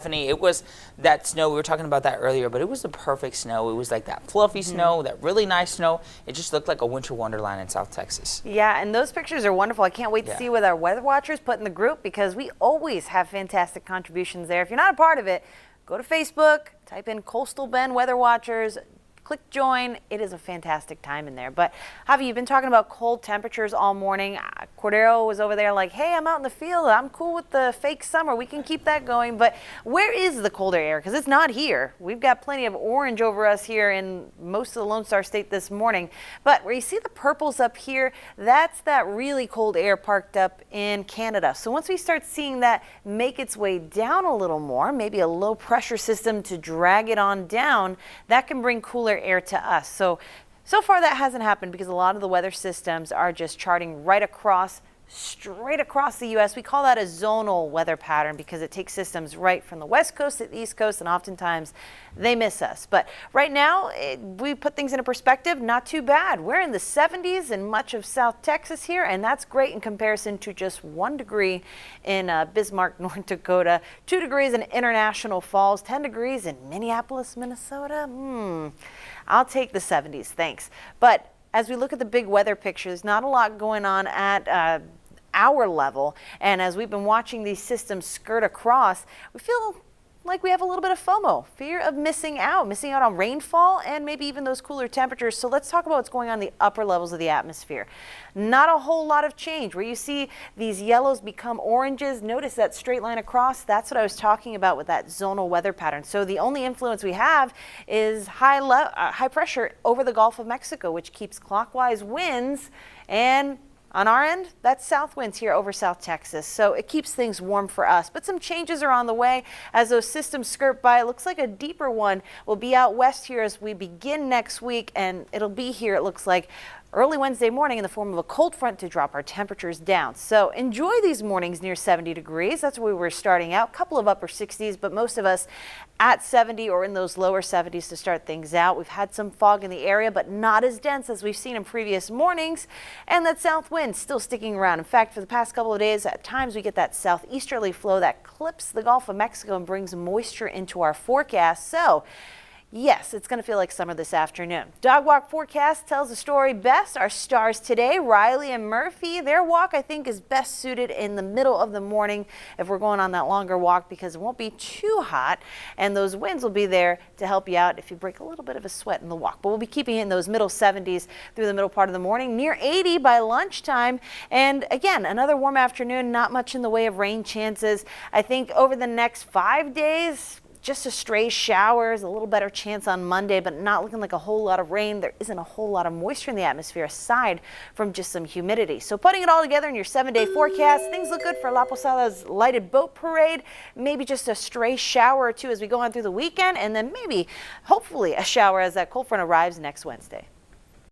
Stefanie, it was that snow, we were talking about that earlier, but it was the perfect snow. It was like that fluffy snow, that really nice snow. It just looked like a winter wonderland in South Texas. Yeah, and those pictures are wonderful. I can't wait to see what our weather watchers put in the group, because we always have fantastic contributions there. If you're not a part of it, go to Facebook, type in Coastal Bend Weather Watchers, click join. It is a fantastic time in there. But Javi, you've been talking about cold temperatures all morning. Cordero was over there like, hey, I'm out in the field. I'm cool with the fake summer. We can keep that going. But where is the colder air? Because it's not here. We've got plenty of orange over us here in most of the Lone Star State this morning. But where you see the purples up here, that's that really cold air parked up in Canada. So once we start seeing that make its way down a little more, maybe a low pressure system to drag it on down, that can bring cooler air to us. So far that hasn't happened, because a lot of the weather systems are just charting straight across the U.S. We call that a zonal weather pattern, because it takes systems right from the west coast to the east coast, and oftentimes they miss us. But right now, we put things into perspective, not too bad. We're in the 70s in much of South Texas here, and that's great in comparison to just 1 degree in Bismarck, North Dakota, 2 degrees in International Falls, 10 degrees in Minneapolis, Minnesota. I'll take the 70s, thanks. But as we look at the big weather picture, there's not a lot going on at our level. And as we've been watching these systems skirt across, we feel like we have a little bit of FOMO, fear of missing out on rainfall and maybe even those cooler temperatures. So let's talk about what's going on in the upper levels of the atmosphere. Not a whole lot of change. Where you see these yellows become oranges, notice that straight line across. That's what I was talking about with that zonal weather pattern. So the only influence we have is high pressure over the Gulf of Mexico, which keeps clockwise winds, and on our end, that's south winds here over South Texas, so it keeps things warm for us. But some changes are on the way as those systems skirt by. It looks like a deeper one will be out west here as we begin next week, and it'll be here, it looks like, early Wednesday morning in the form of a cold front to drop our temperatures down. So enjoy these mornings near 70 degrees. That's where we're starting out. A couple of upper 60s, but most of us at 70 or in those lower 70s to start things out. We've had some fog in the area, but not as dense as we've seen in previous mornings. And that south wind still sticking around. In fact, for the past couple of days, at times we get that southeasterly flow that clips the Gulf of Mexico and brings moisture into our forecast. So yes, it's going to feel like summer this afternoon. Dog walk forecast tells the story best. Our stars today, Riley and Murphy. Their walk, I think, is best suited in the middle of the morning if we're going on that longer walk, because it won't be too hot, and those winds will be there to help you out if you break a little bit of a sweat in the walk. But we'll be keeping it in those middle 70s through the middle part of the morning, near 80 by lunchtime. And again, another warm afternoon, not much in the way of rain chances. I think over the next 5 days, just a stray showers, a little better chance on Monday, but not looking like a whole lot of rain. There isn't a whole lot of moisture in the atmosphere aside from just some humidity. So putting it all together in your 7-day forecast, things look good for La Posada's lighted boat parade. Maybe just a stray shower or two as we go on through the weekend, and then maybe, hopefully, a shower as that cold front arrives next Wednesday.